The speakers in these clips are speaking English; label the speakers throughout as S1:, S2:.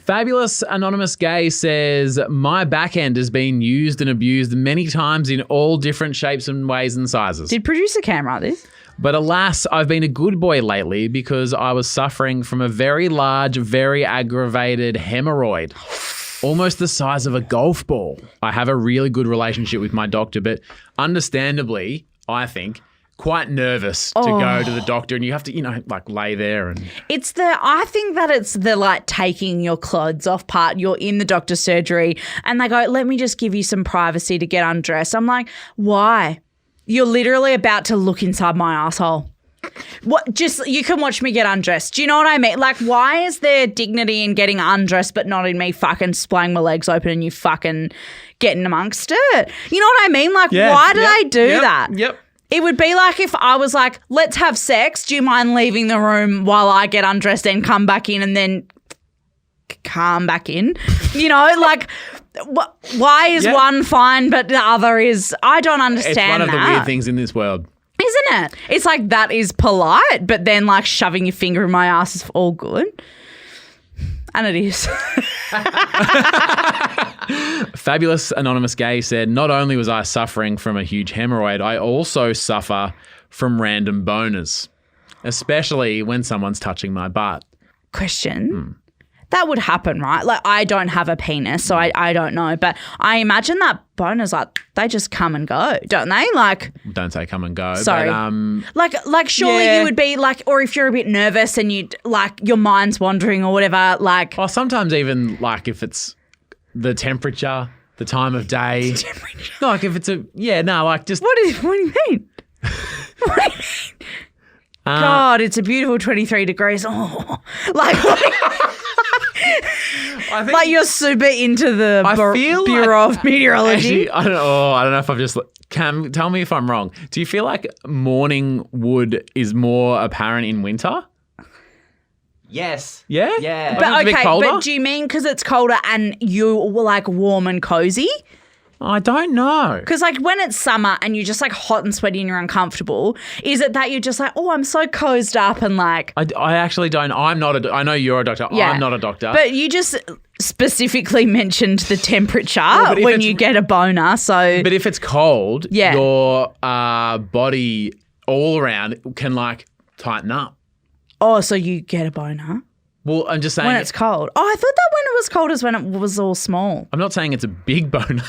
S1: Fabulous Anonymous Gay says, my back end has been used and abused many times in all different shapes and ways and sizes.
S2: Did producer Cam write this?
S1: But alas, I've been a good boy lately because I was suffering from a very large, very aggravated hemorrhoid, almost the size of a golf ball. I have a really good relationship with my doctor, but understandably, I think, quite nervous to go to the doctor, and you have to, like lay there and...
S2: I think that it's the like taking your clothes off part. You're in the doctor's surgery and they go, let me just give you some privacy to get undressed. I'm like, why? You're literally about to look inside my asshole. What? Just you can watch me get undressed. Do you know what I mean? Like, why is there dignity in getting undressed but not in me fucking splaying my legs open and you fucking getting amongst it? You know what I mean? Like, why do they do that?
S1: Yep.
S2: It would be like if I was like, let's have sex. Do you mind leaving the room while I get undressed and come back in and then calm back in? Like, why is one fine but the other is, I don't understand that.
S1: It's one of the weird things in this world.
S2: Isn't it? It's like that is polite, but then like shoving your finger in my ass is all good. And it is.
S1: Fabulous Anonymous Gay said, not only was I suffering from a huge hemorrhoid, I also suffer from random boners, especially when someone's touching my butt.
S2: Question. That would happen, right? Like, I don't have a penis, so I don't know. But I imagine that boners, like, they just come and go, don't they? Like,
S1: don't say come and go.
S2: Sorry.
S1: But,
S2: like surely you would be like, or if you're a bit nervous and you like your mind's wandering or whatever, like.
S1: Or sometimes even like if it's the temperature, the time of day. Like if it's just.
S2: What do you mean? What do you mean? God, it's a beautiful 23 degrees. Oh, like I think, like you're super into the Bureau of Meteorology.
S1: Actually, I don't know if I've just... Cam, tell me if I'm wrong. Do you feel like morning wood is more apparent in winter?
S3: Yes.
S1: Yeah?
S3: Yeah.
S2: But okay, but do you mean because it's colder and you were like warm and cozy?
S1: I don't know.
S2: Because like when it's summer and you're just like hot and sweaty and you're uncomfortable, is it that you're just like, oh, I'm so cozied up and like...
S1: I actually don't. I know you're a doctor. Yeah. I'm not a doctor.
S2: But you just specifically mentioned the temperature when you get a boner. So,
S1: but if it's cold, your body all around can like tighten up.
S2: Oh, so you get a boner?
S1: Well, I'm just saying...
S2: When it's cold. Oh, I thought that when it was cold is when it was all small.
S1: I'm not saying it's a big boner.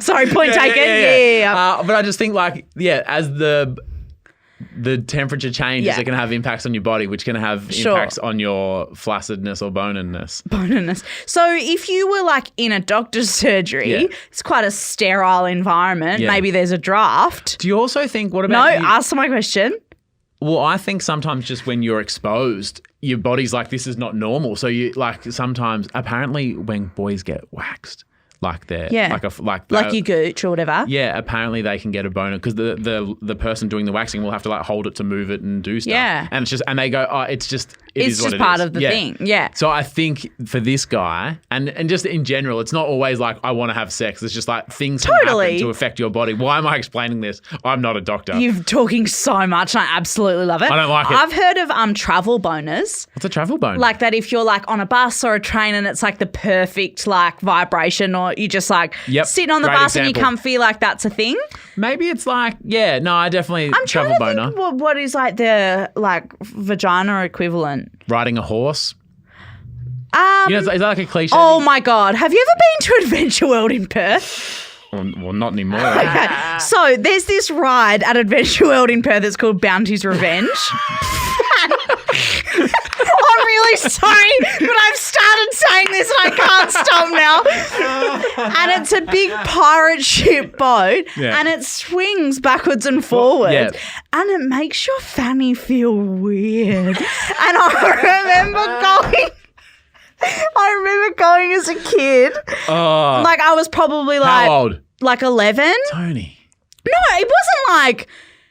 S2: Sorry, point taken. Yeah.
S1: But I just think as the temperature changes, it can have impacts on your body, which can have impacts on your flaccidness or bonerness.
S2: So if you were like in a doctor's surgery, it's quite a sterile environment. Yeah. Maybe there's a draft.
S1: Do you also think, what about...
S2: No, answer my question.
S1: Well, I think sometimes just when you're exposed, your body's like, this is not normal. So you like sometimes apparently when boys get waxed, like they're like
S2: you gooch or whatever.
S1: Yeah, apparently they can get a boner because the person doing the waxing will have to like hold it to move it and do stuff. Yeah, and they go, oh, it's just
S2: part of the thing. Yeah.
S1: So I think for this guy and just in general, it's not always like I want to have sex. It's just like things can happen to affect your body. Why am I explaining this? I'm not a doctor.
S2: You're talking so much. And I absolutely love it.
S1: I don't like it.
S2: I've heard of travel boners.
S1: What's a travel boner?
S2: Like that if you're like on a bus or a train and it's like the perfect like vibration, or you just like sitting on the bus and you're comfy, like that's a thing.
S1: Maybe it's like, I definitely travel boner.
S2: I'm trying to think what is like the like vagina equivalent.
S1: Riding a horse. Is that like a cliche?
S2: Oh my God. Have you ever been to Adventure World in Perth?
S1: Well, not anymore.
S2: Okay. So there's this ride at Adventure World in Perth that's called Bounty's Revenge. I'm really sorry, but I've started saying this and I can't stop now. And it's a big pirate ship boat and it swings backwards and forwards and it makes your fanny feel weird. And I remember going as a kid. Like I was probably like...
S1: How old?
S2: Like 11.
S1: Toni.
S2: No, it wasn't like...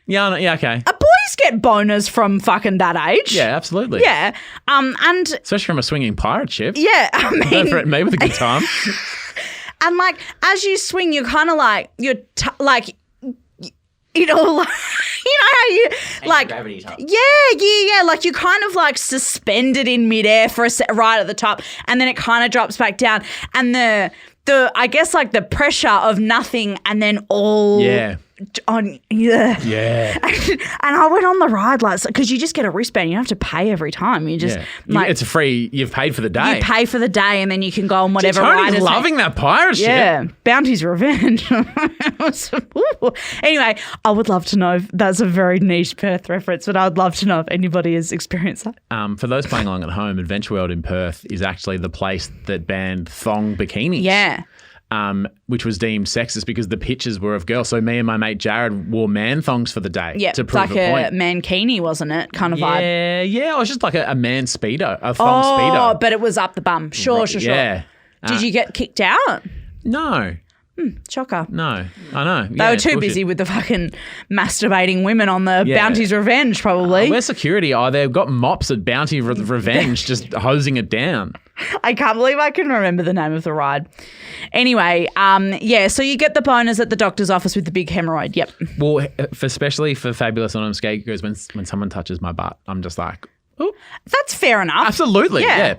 S1: Yeah, okay.
S2: Boys get boners from fucking that age.
S1: Yeah, absolutely.
S2: Yeah. And
S1: especially from a swinging pirate ship.
S2: Yeah, I mean,
S1: go for it, maybe with a good time.
S2: And like as you swing, you're kind of like it all, like, you know how you, like,
S3: Gravity top.
S2: yeah, like you kind of like suspended in midair for right at the top, and then it kind of drops back down, and the I guess like the pressure of nothing, and then all on
S1: Yeah.
S2: And I went on the ride because you just get a wristband. You don't have to pay every time. You just like
S1: it's a free. You've paid for the day.
S2: you pay for the day, and then you can go on whatever ride.
S1: Tony's loving that pirate shit.
S2: Yeah, Bounty's Revenge. Anyway, I would love to know. That's a very niche Perth reference, but I would love to know if anybody has experienced that.
S1: For those playing along at home, Adventure World in Perth is actually the place that banned thong bikinis.
S2: Yeah.
S1: Which was deemed sexist because the pictures were of girls. So me and my mate Jared wore man thongs for the day
S2: Yeah,
S1: to
S2: it's
S1: prove
S2: like
S1: a point.
S2: mankini, wasn't it? Kind of vibe.
S1: Yeah, it was just like a man speedo, a thong speedo.
S2: But it was up the bum. Sure.
S1: Yeah.
S2: Did you get kicked out?
S1: No,
S2: Shocker.
S1: I know.
S2: They were too busy with the fucking masturbating women on the Bounty's Revenge, probably.
S1: Where's security? Oh, they've got mops at Bounty Revenge just hosing it down.
S2: I can't believe I can remember the name of the ride. Anyway, so you get the boners at the doctor's office with the big hemorrhoid. Yep.
S1: Well, especially for Fabulous Anonymous Geekers, when someone touches my butt, I'm just like, oh.
S2: That's fair enough.
S1: Absolutely,
S2: Yeah.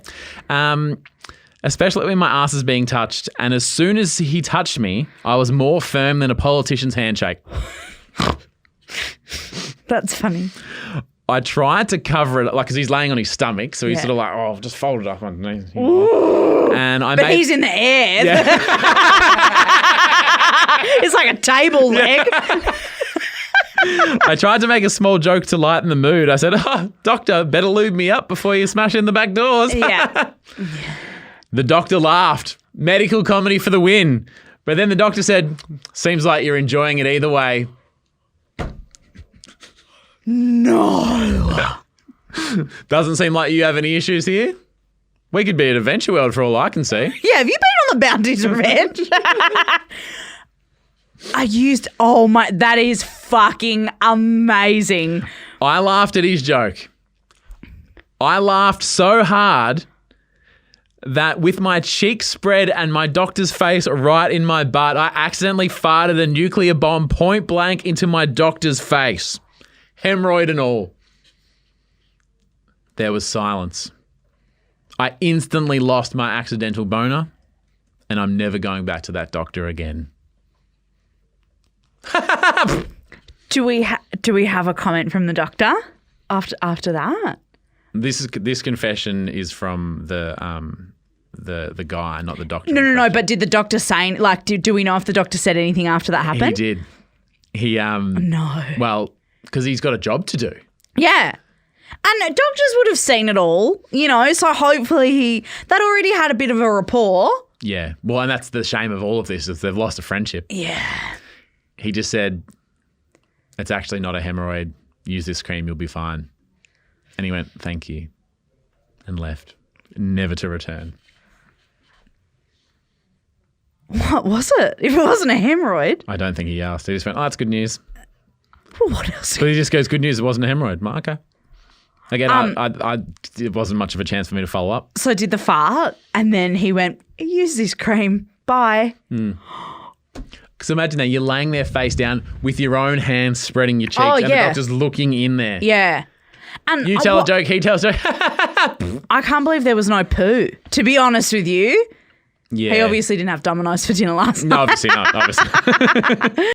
S1: Especially when my ass is being touched. And as soon as he touched me, I was more firm than a politician's handshake.
S2: That's funny.
S1: I tried to cover it, like, because he's laying on his stomach. So he's sort of like, oh, just fold it up underneath. And
S2: But he's in the air.
S1: Yeah.
S2: It's like a table leg.
S1: I tried to make a small joke to lighten the mood. I said, oh, doctor, better lube me up before you smash in the back doors.
S2: Yeah.
S1: The doctor laughed. Medical comedy for the win. But then the doctor said, seems like you're enjoying it either way.
S2: No.
S1: Doesn't seem like you have any issues here. We could be at Adventure World for all I can see.
S2: Yeah, have you been on the Bounty's Revenge? That is fucking amazing.
S1: I laughed at his joke. I laughed so hard that with my cheeks spread and my doctor's face right in my butt, I accidentally farted a nuclear bomb point blank into my doctor's face. Hemorrhoid and all. There was silence. I instantly lost my accidental boner, and I'm never going back to that doctor again.
S2: Do we have a comment from the doctor after that?
S1: This confession is from the guy, not the doctor.
S2: No. But did the doctor say, like, do we know if the doctor said anything after that happened?
S1: He did. He
S2: No.
S1: Well, because he's got a job to do.
S2: Yeah. And doctors would have seen it all, so hopefully they'd already had a bit of a rapport.
S1: Yeah. Well, and that's the shame of all of this is they've lost a friendship.
S2: Yeah.
S1: He just said, it's actually not a hemorrhoid. Use this cream, you'll be fine. And he went, thank you, and left, never to return.
S2: What was it? If it wasn't a hemorrhoid?
S1: I don't think he asked. He just went, oh, that's good news.
S2: What else?
S1: So he just goes, good news, it wasn't a hemorrhoid. I'm like, okay. Again, it wasn't much of a chance for me to follow up.
S2: So did the fart, and then he went, use this cream, bye.
S1: Because imagine that, you're laying there face down with your own hands spreading your cheeks and the doctor's looking in there.
S2: Yeah. And
S1: You tell a joke, he tells a joke.
S2: I can't believe there was no poo, to be honest with you.
S1: Yeah.
S2: He obviously didn't have Domino's for dinner last night.
S1: No, obviously not. Obviously.